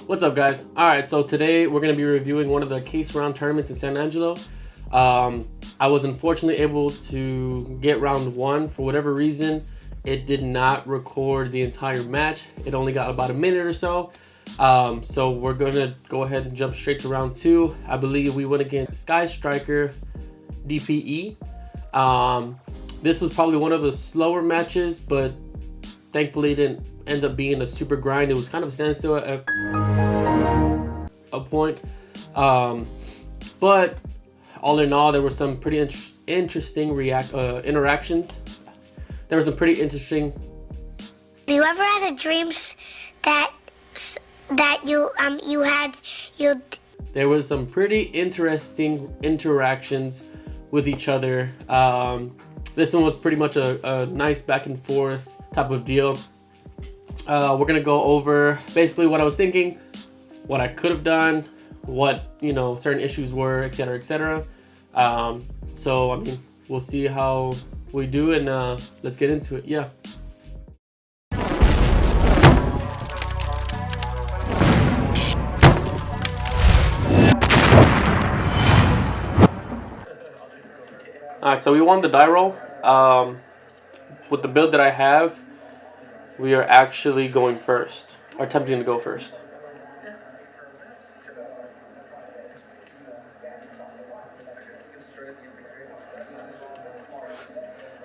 What's up, guys? Alright, so today we're going to be reviewing one of the case round tournaments in San Angelo. I was unfortunately able to get round one. For whatever reason, it did not record the entire match. It only got about a minute or so. So we're going to go ahead and jump straight to round two. I believe we went against Sky Striker DPE. This was probably one of the slower matches, but thankfully it didn't end up being a super grind. It was kind of a standstill at a point. But all in all, there were some pretty interesting interactions. There was some pretty interesting. Have you ever had a dreams that There was some pretty interesting interactions with each other. This one was pretty much a nice back and forth type of deal. We're gonna go over basically what I was thinking, what I could have done, what certain issues were, etc., etc. So I mean, we'll see how we do, and let's get into it. Yeah. Alright, so we won the die roll. With the build that I have, we are actually going first, or attempting to go first.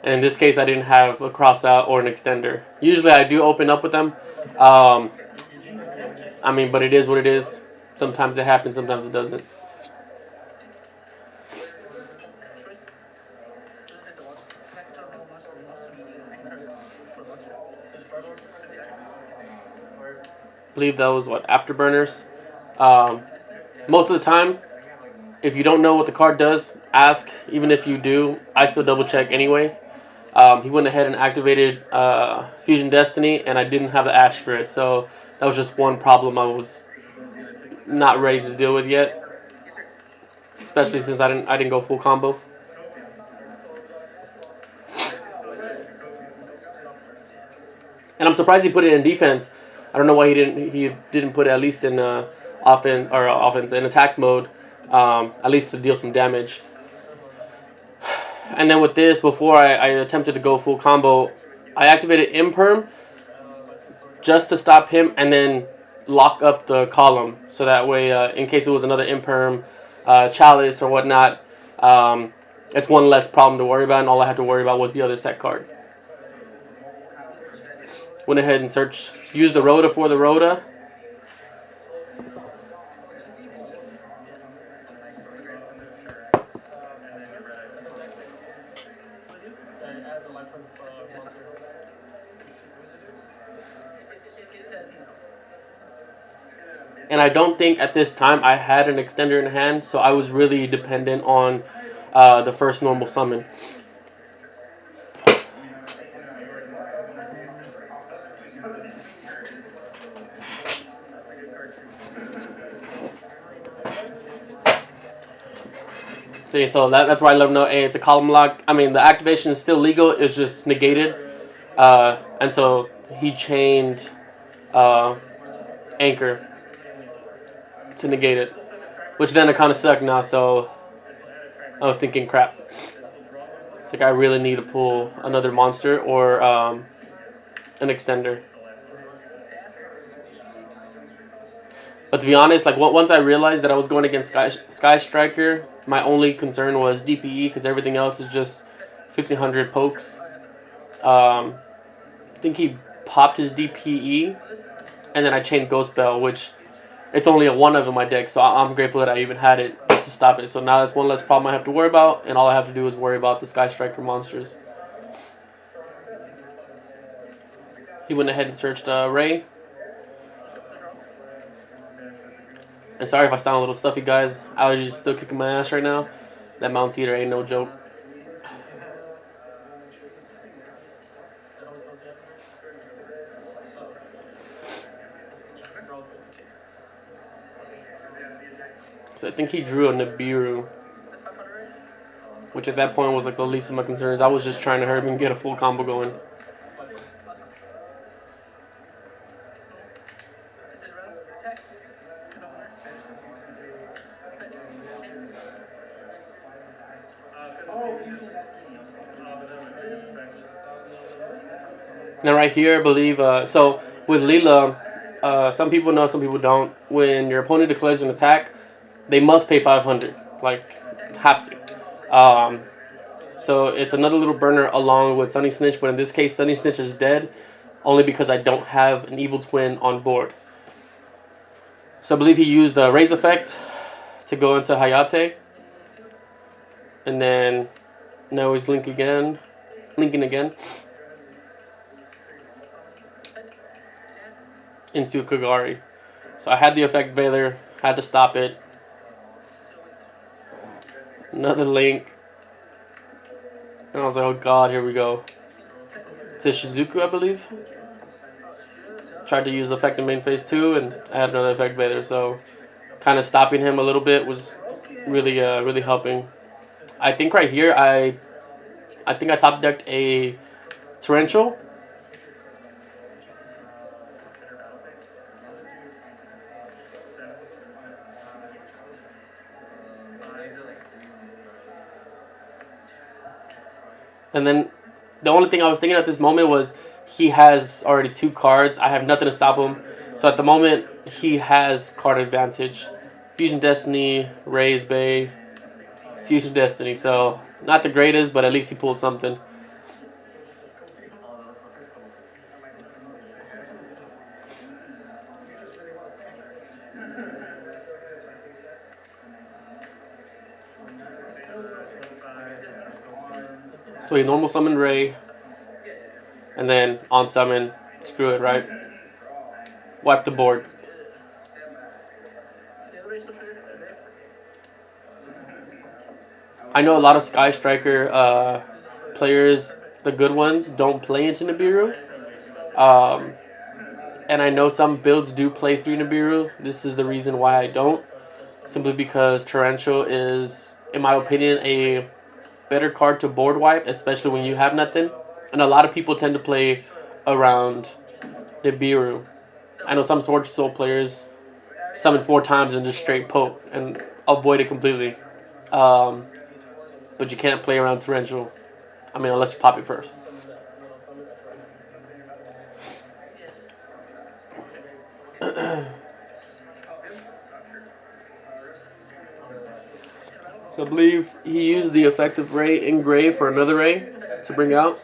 And in this case, I didn't have a cross out or an extender. Usually I do open up with them. I mean, but it is what it is. Sometimes it happens, sometimes it doesn't. I believe that was what, afterburners. Most of the time, if you don't know what the card does, ask. Even if you do, I still double check anyway. He went ahead and activated Fusion Destiny, and I didn't have the Ash for it, so that was just one problem I was not ready to deal with yet, especially since I didn't go full combo. And I'm surprised he put it in defense. I don't know why he didn't put it at least in offense in attack mode, at least to deal some damage. And then with this, before I attempted to go full combo, I activated Imperm just to stop him and then lock up the column. So that way, in case it was another Imperm, Chalice or whatnot, it's one less problem to worry about, and all I had to worry about was the other set card. Went ahead and used the Rhoda for the Rhoda. And I don't think at this time I had an extender in hand, so I was really dependent on the first normal summon. See, so that's why I let them know, hey, it's a column lock. I mean, the activation is still legal, it's just negated. And so he chained Anchor to negate it, which then it kind of sucked now, so I was thinking, crap. It's like I really need to pull another monster or an extender. But to be honest, like once I realized that I was going against Sky Striker, my only concern was DPE, because everything else is just 1500 pokes. I think he popped his DPE, and then I chained Ghost Bell, which it's only a one of in my deck, so I'm grateful that I even had it just to stop it. So now that's one less problem I have to worry about, and all I have to do is worry about the Sky Striker monsters. He went ahead and searched Ray. And sorry if I sound a little stuffy, guys. Allergies still kicking my ass right now. That Mount Cedar ain't no joke. So I think he drew a Nibiru, which at that point was like the least of my concerns. I was just trying to hurry and get a full combo going. Now right here, I believe. So with Leela, some people know, some people don't. When your opponent declares an attack, they must pay 500. Like, have to. So it's another little burner along with Sunny Snitch, but in this case, Sunny Snitch is dead, only because I don't have an Evil Twin on board. So I believe he used the Raise effect to go into Hayate, and then now he's linking again into Kagari. So I had the effect Veiler, had to stop it. Another link, and I was like, oh god, here we go. To Shizuku, I believe. Tried to use effect in main phase 2, and I had another effect Veiler, so kind of stopping him a little bit was really helping. I think right here I think I top decked a torrential. And then the only thing I was thinking at this moment was he has already 2 cards. I have nothing to stop him. So at the moment he has card advantage. Fusion Destiny, Raise Bay, Fusion Destiny. So not the greatest, but at least he pulled something. So he normal summoned Ray, and then on summon, screw it, right? Wipe the board. I know a lot of Sky Striker players, the good ones, don't play into Nibiru. And I know some builds do play through Nibiru. This is the reason why I don't. Simply because Torrential is, in my opinion, a better card to board wipe, especially when you have nothing. And a lot of people tend to play around Nibiru. I know some Sword Soul players summon 4 times and just straight poke and avoid it completely. Um, but you can't play around Torrential. I mean, unless you pop it first. So I believe he used the effective Ray in Gray for another Ray to bring out.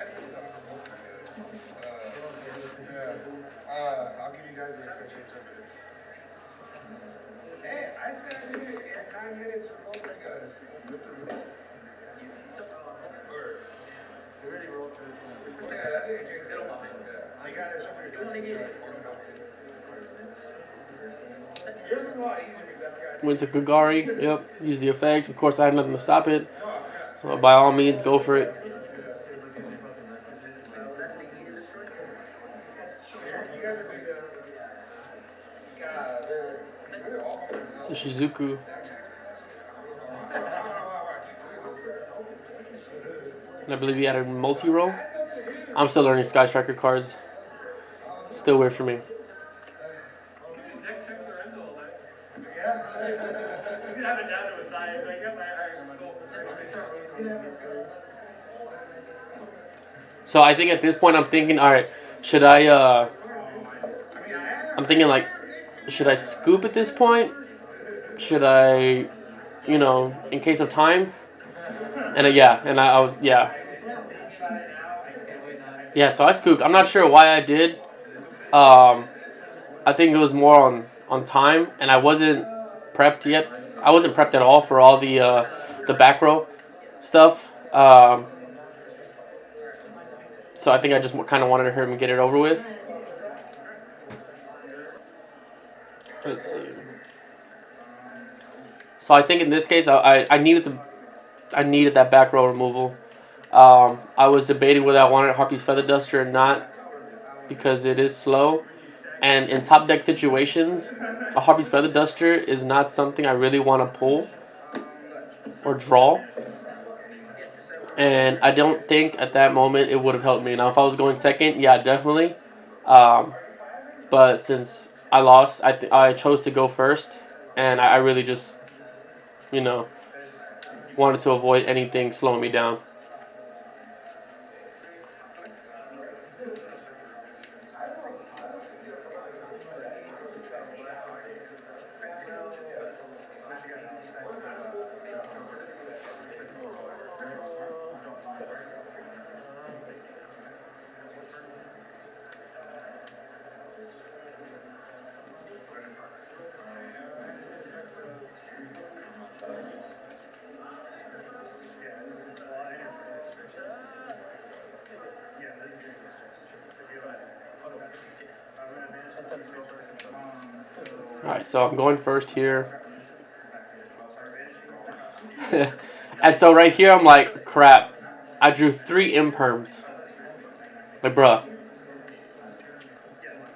Went to Kagari. Yep. Used the effects. Of course, I had nothing to stop it. So by all means, go for it. To Shizuku. And I believe he had a multi-roll. I'm still learning Sky Striker cards. Still weird for me. So I think at this point I'm thinking, all right, should I? I'm thinking like, should I scoop at this point? Should I, in case of time? And yeah, and I was yeah. So I scooped. I'm not sure why I did. I think it was more on time, and I wasn't prepped yet. I wasn't prepped at all for all the back row stuff. So I think I just kind of wanted to hurt him and get it over with. Let's see. So I think in this case, I needed that back row removal. I was debating whether I wanted Harpy's Feather Duster or not because it is slow. And in top deck situations, a Harpy's Feather Duster is not something I really want to pull or draw. And I don't think at that moment it would have helped me. Now, if I was going second, yeah, definitely. But since I lost, I chose to go first. And I really just, wanted to avoid anything slowing me down. Alright, so I'm going first here. And so right here, I'm like, crap. I drew 3 imperms. Like, bruh.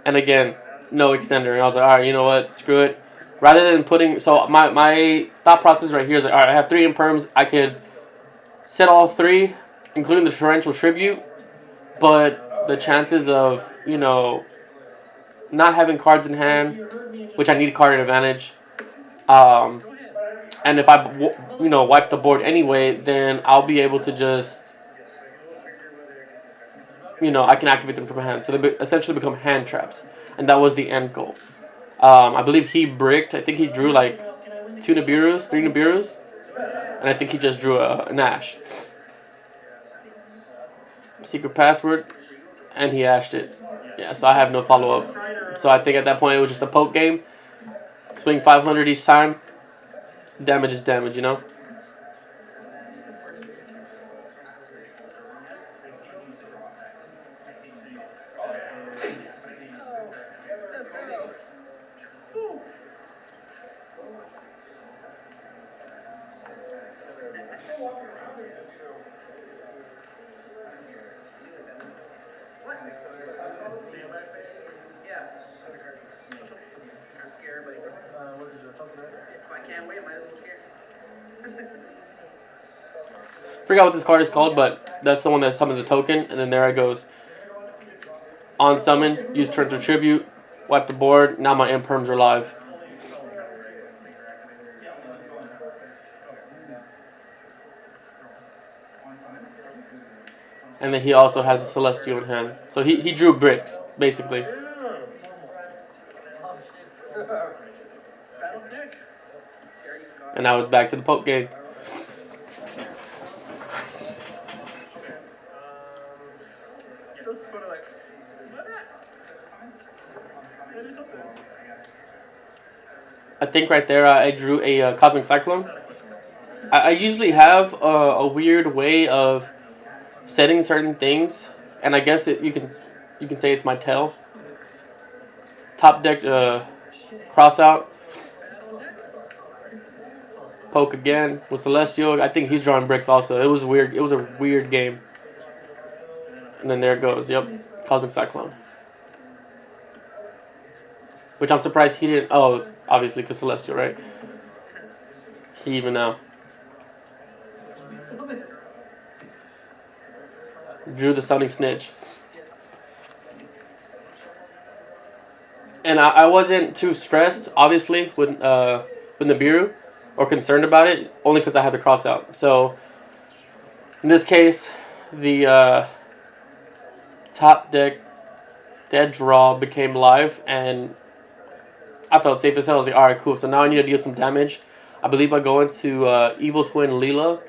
And again, no extender. And I was like, alright, you know what? Screw it. Rather than putting... So my thought process right here is like, alright, I have 3 imperms. I could set all 3, including the torrential tribute. But the chances of, you know, not having cards in hand, which I need card advantage, and if I, you know, wipe the board anyway, then I'll be able to just, you know, I can activate them from my hand. So they essentially become hand traps, and that was the end goal. I believe he bricked. I think he drew like 2 Nibiru's, 3 Nibiru's, and I think he just drew an Ash. Secret password, and he ashed it. Yeah, so I have no follow up. So I think at that point it was just a poke game. Swing 500 each time. Damage is damage, you know? Forgot what this card is called, but that's the one that summons a token, and then there it goes. On summon, use turn to tribute, wipe the board. Now my imperms are live. And then he also has a Celestial in hand. So he drew bricks, basically. And now it's back to the poke game. I think right there I drew a Cosmic Cyclone. I usually have a weird way of setting certain things, and I guess you can say it's my tell. Top deck cross out, poke again with Celestial. I think he's drawing bricks also. It was weird. It was a weird game. And then there it goes. Yep, Cosmic Cyclone. Which I'm surprised he didn't. Oh, obviously because Celestial, right? See even now. Drew the Stunning Snitch. And I wasn't too stressed, obviously, with Nibiru, or concerned about it, only because I had the cross out. So, in this case, the top deck dead draw became live, and I felt safe as hell. I was like, alright, cool. So now I need to deal some damage. I believe I go into Evil Twin Leela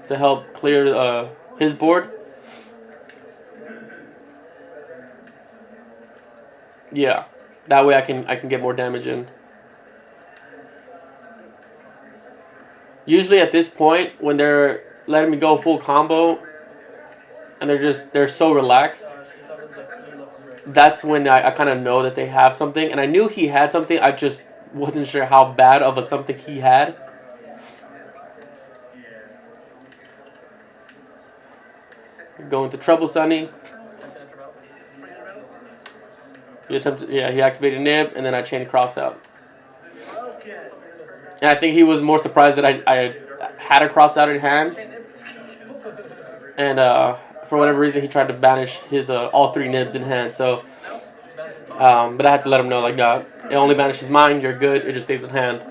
to help clear his board. Yeah. That way I can get more damage in. Usually at this point, when they're letting me go full combo, and they're so relaxed, that's when I kind of know that they have something. And I knew he had something, I just wasn't sure how bad of a something he had. Going to Trouble Sunny. He activated Nib, and then I chained Cross out. And I think he was more surprised that I had a Cross out in hand. And for whatever reason, he tried to banish his all 3 Nibs in hand. So, but I had to let him know, like, no, it only banishes mine, you're good, it just stays in hand.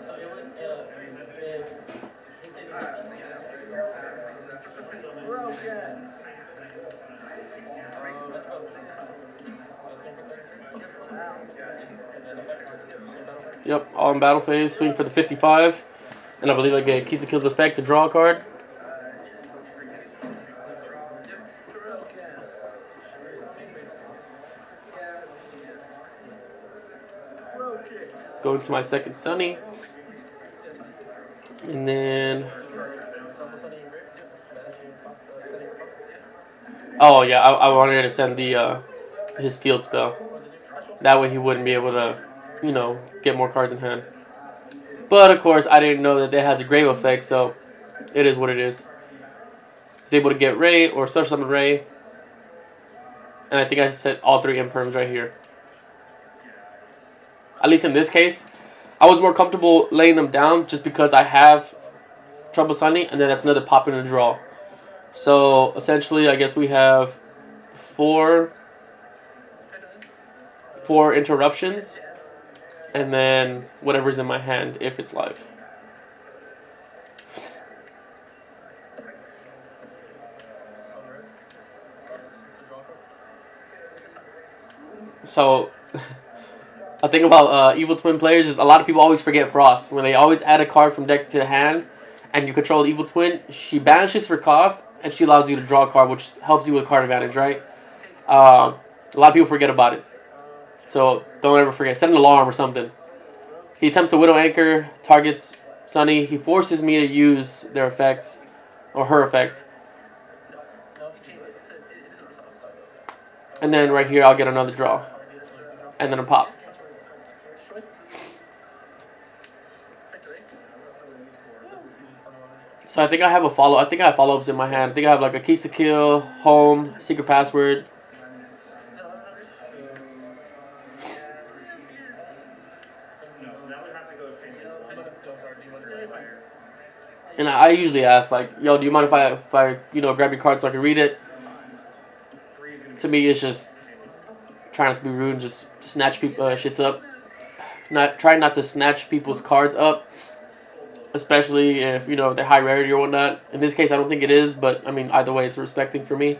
Yep, all in battle phase, swing for the 55. And I believe I get Kisa Kills effect to draw a card. Going to my second Sunny. And then... Oh, yeah, I wanted to send the his field spell. That way he wouldn't be able to you know, get more cards in hand. But of course, I didn't know that it has a grave effect, so it is what it is. He's able to get Ray or special summon Ray, and I think I set all 3 imperms right here. At least in this case, I was more comfortable laying them down just because I have Trouble Sunny, and then that's another pop in the draw. So essentially, I guess we have four interruptions, and then whatever's in my hand if it's live. So a thing about Evil Twin players is a lot of people always forget Frost. When they always add a card from deck to hand, and you control Evil Twin, she banishes for cost, and she allows you to draw a card, which helps you with card advantage, right? A lot of people forget about it. So don't ever forget. Set an alarm or something. He attempts to Widow Anchor, targets Sunny. He forces me to use their effects, or her effects. And then right here, I'll get another draw. And then a pop. So I think I have a follow. I think I have follow-ups in my hand. I think I have like a Keys to Kill, Home, Secret Password. And I usually ask like, "Yo, do you mind if I grab your card so I can read it?" To me, it's just trying not to be rude and just snatch people shits up. Try not to snatch people's cards up, especially if they're high rarity or whatnot. In this case, I don't think it is, but I mean either way, it's respecting for me.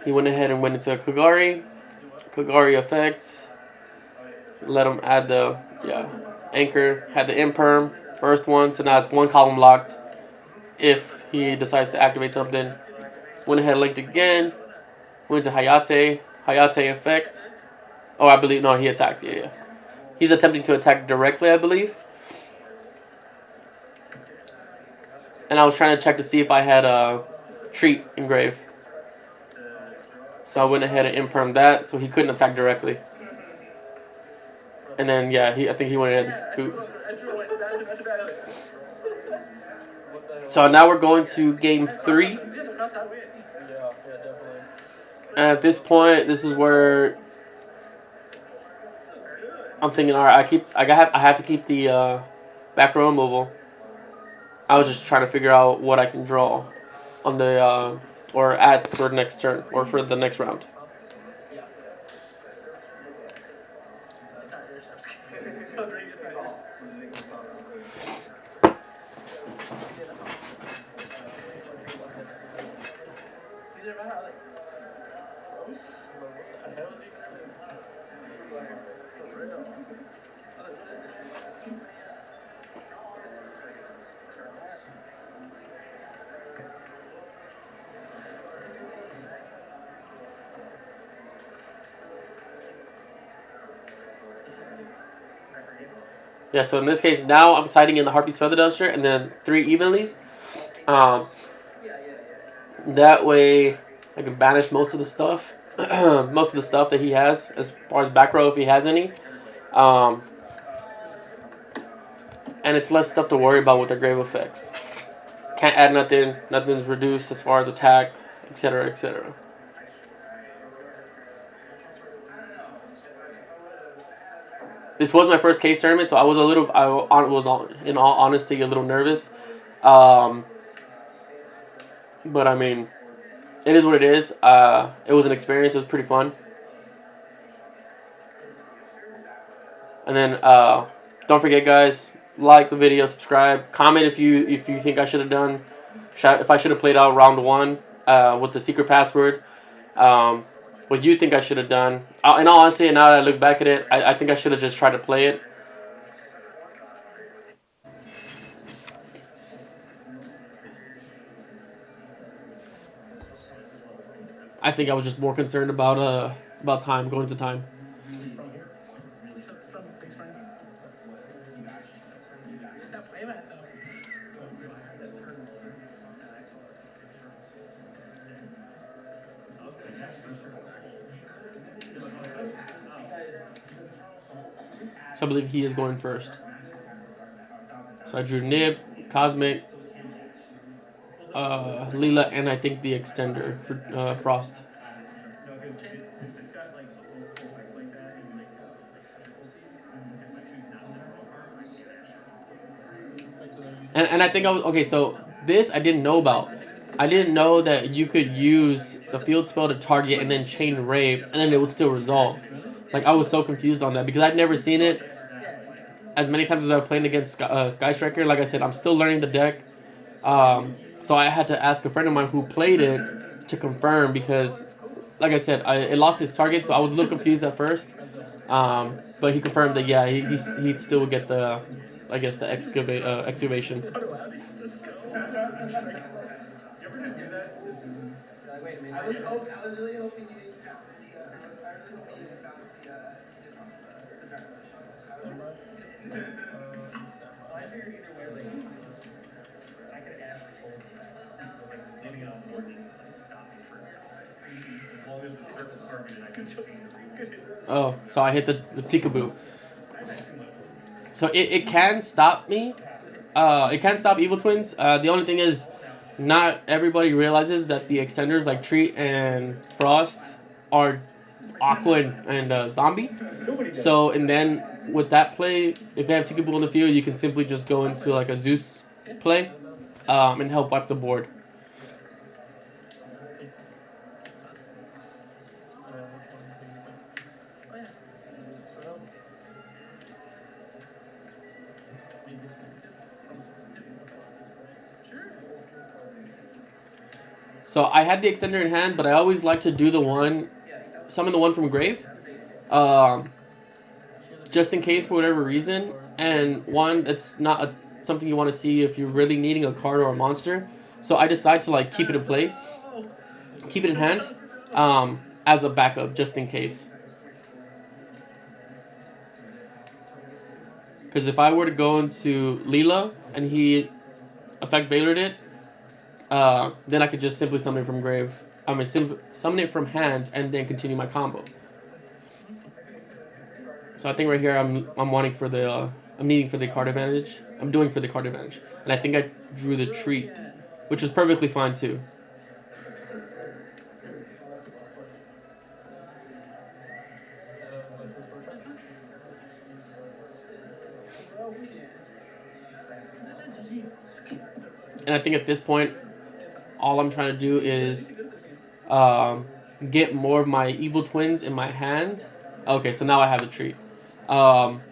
He went ahead and went into Kagari. Kagari effect. Let him add the anchor. Had the imperm first one, so now it's 1 column locked. If he decides to activate something, went ahead and linked again. Went to Hayate. Hayate effect. Oh, I believe no, he attacked. Yeah. He's attempting to attack directly, I believe. And I was trying to check to see if I had a treat engraved. So I went ahead and impermed that, so he couldn't attack directly. And then I think he went ahead and scooped. So now we're going to game 3. And at this point, this is where I'm thinking, all right, I have to keep the back row removal. I was just trying to figure out what I can draw on the or add for the next turn or for the next round. Yeah, so in this case, now I'm siding in the Harpy's Feather Duster and then 3 Evenlies. That way, I can banish most of the stuff. Most of the stuff that he has, as far as back row, if he has any. And it's less stuff to worry about with the grave effects. Can't add nothing. Nothing's reduced as far as attack, etc., etc. This was my first case tournament, so I was in all honesty, a little nervous. But I mean, it is what it is. It was an experience. It was pretty fun. And then don't forget, guys, like the video, subscribe, comment if you think I should have done, if I should have played out round 1 with the secret password. What you think I should have done. In all honesty, now that I look back at it, I think I should have just tried to play it. I think I was just more concerned about time, going to time. So I believe he is going first. So I drew Nib, Cosmic, Leela, and I think the extender for Frost. And I think I was okay. So this I didn't know about. I didn't know that you could use the field spell to target and then chain rape, and then it would still resolve. Like I was so confused on that because I'd never seen it as many times as I was playing against Sky Striker. Like I said, I'm still learning the deck. So I had to ask a friend of mine who played it to confirm because, like I said, it lost its target, so I was a little confused at first. But he confirmed that yeah, he'd still get the, I guess the excavation. Oh, so I hit the Tikaboo. So it can stop me. It can stop Evil Twins. The only thing is, not everybody realizes that the extenders like Treat and Frost are Aqua and Zombie. So and then with that play, if they have Tikaboo on the field, you can simply just go into like a Zeus play, and help wipe the board. So I had the extender in hand, but I always like to do summon the one from grave, um, just in case for whatever reason. And one, it's not something you want to see if you're really needing a card or a monster. So I decide to like keep it in play, keep it in hand, as a backup just in case. Because if I were to go into Leela and he effect Veilered it, then I could just simply summon it from grave. I mean, summon it from hand and then continue my combo. So I think right here I'm wanting for the I'm needing for the card advantage. I'm doing for the card advantage, and I think I drew the treat, which is perfectly fine too. And I think at this point, all I'm trying to do is um, get more of my evil twins in my hand. Okay, so now I have the treat. Um,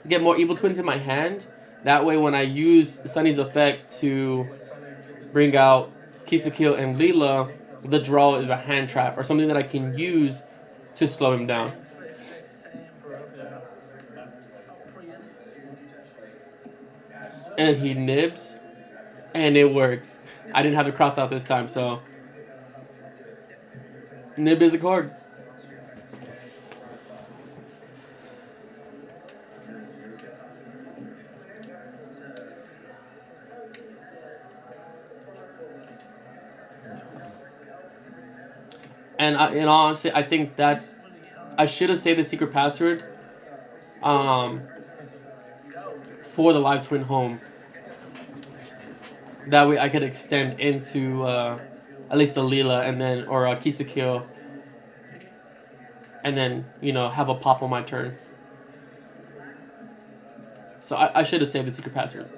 get more evil twins in my hand. That way, when I use Sunny's effect to bring out Kisakil and Leela, the draw is a hand trap or something that I can use to slow him down. And he nibs, and it works. I didn't have to cross out this time, so nib is a card. And in all honesty, I think that's I should have saved the secret password, um, for the live twin home. That way I could extend into at least the Leela and then or Kisakil, and then have a pop on my turn. So I should have saved the secret password.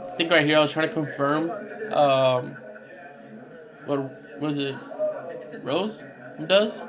I think right here I was trying to confirm. What was it? Rose does.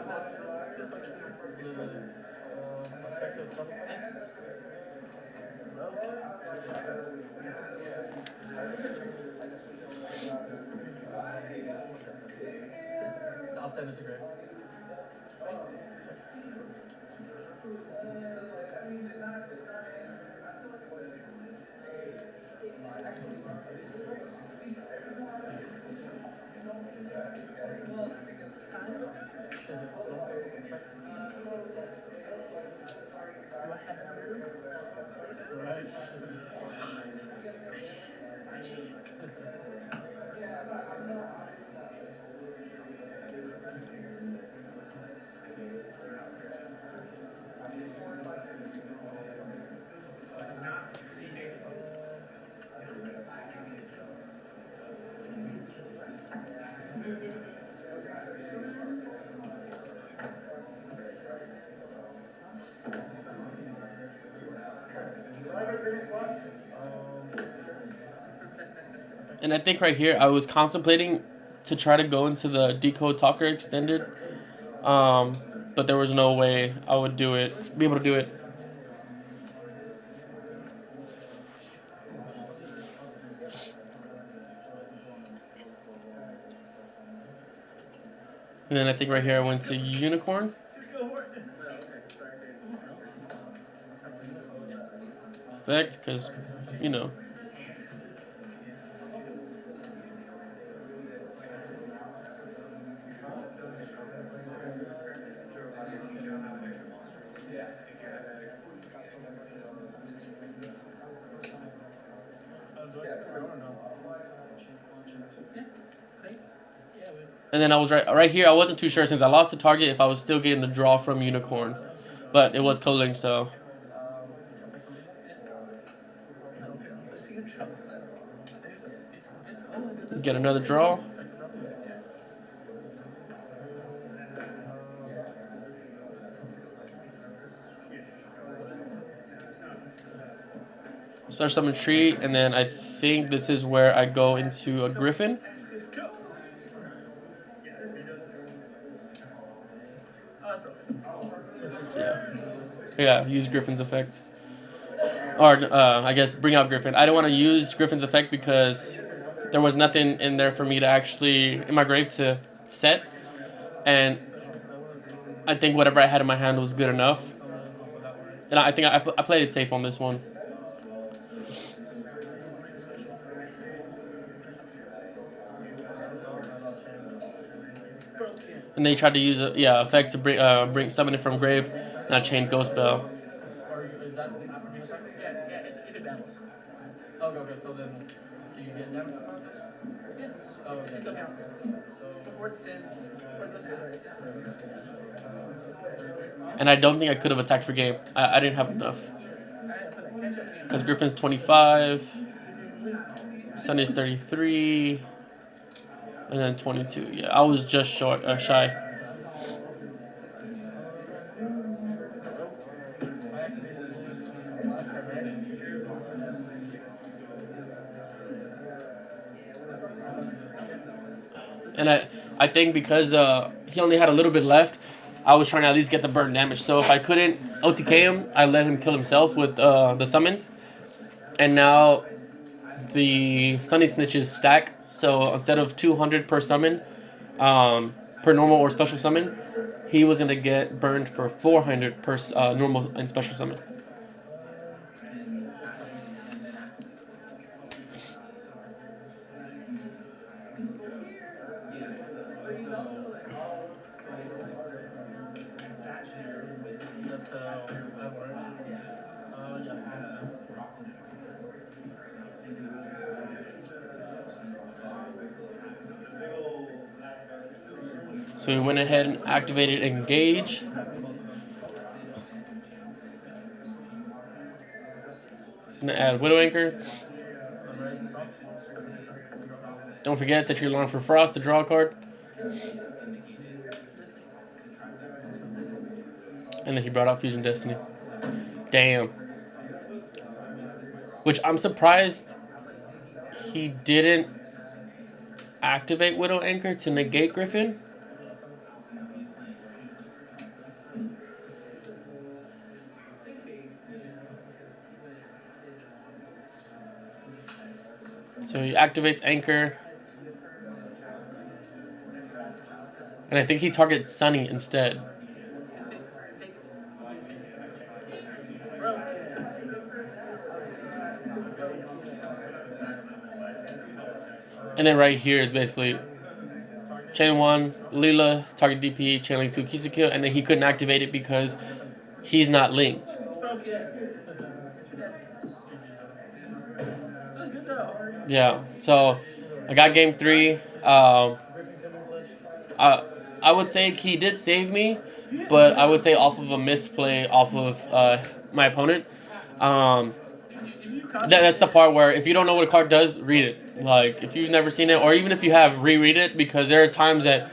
And I think right here I was contemplating to try to go into the Decode Talker extended, but there was no way I would be able to do it. And then I think right here I went to Unicorn. Effect, because, you know. And then I was right here. I wasn't too sure since I lost the target if I was still getting the draw from Unicorn, but it was coloring, so get another draw. Special summon tree, and then I think this is where I go into a Griffin. Yeah, use Griffin's effect. Or, I guess, bring out Griffin. I don't want to use Griffin's effect because there was nothing in there for me to actually, in my grave, to set. And I think whatever I had in my hand was good enough. And I think I played it safe on this one. And they tried to use a effect to bring summon it from grave, and I chained Ghost Bell. And I don't think I could have attacked for game. I didn't have enough. Because Griffin's 25, Sunny's 33, and then 22. Yeah, I was just shy. And I think because he only had a little bit left, I was trying to at least get the burn damage. So if I couldn't OTK him, I let him kill himself with the summons. And now the Sunny Snitches stack. So instead of 200 per summon, per normal or special summon, he was going to get burned for 400 per normal and special summon. So we went ahead and activated Engage. It's going to add Widow Anchor. Don't forget, set your alarm for Frost to draw a card. And then he brought out Fusion Destiny. Damn. Which I'm surprised he didn't activate Widow Anchor to negate Griffin. So he activates Anchor. And I think he targets Sunny instead. And then right here is basically Chain 1, Leela, target DPE, Chain Link 2, Kill, and then he couldn't activate it because he's not linked. Yeah. So I got game 3. I would say he did save me, but I would say off of a misplay off of my opponent. Um, that's the part where if you don't know what a card does, read it. Like if you've never seen it, or even if you have, reread it, because there are times that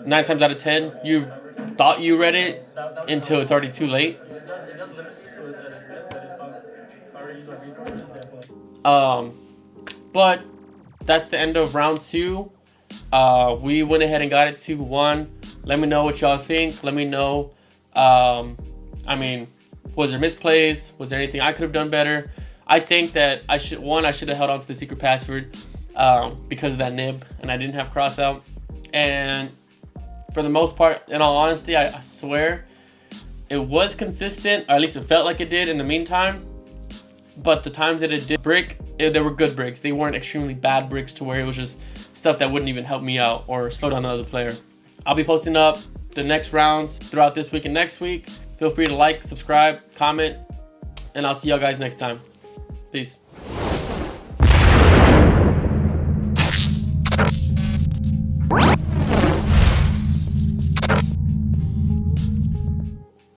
9 times out of 10 you thought you read it until it's already too late. Um, but that's the end of round 2. We went ahead and got it 2-1. Let me know what y'all think. Let me know. I mean, was there misplays? Was there anything I could have done better? I think that I should have held on to the secret password because of that nib, and I didn't have cross out. And for the most part, in all honesty, I swear it was consistent, or at least it felt like it did in the meantime. But the times that it did brick, they were good bricks. They weren't extremely bad bricks to where it was just stuff that wouldn't even help me out or slow down another player. I'll be posting up the next rounds throughout this week and next week. Feel free to like, subscribe, comment, and I'll see y'all guys next time. Peace.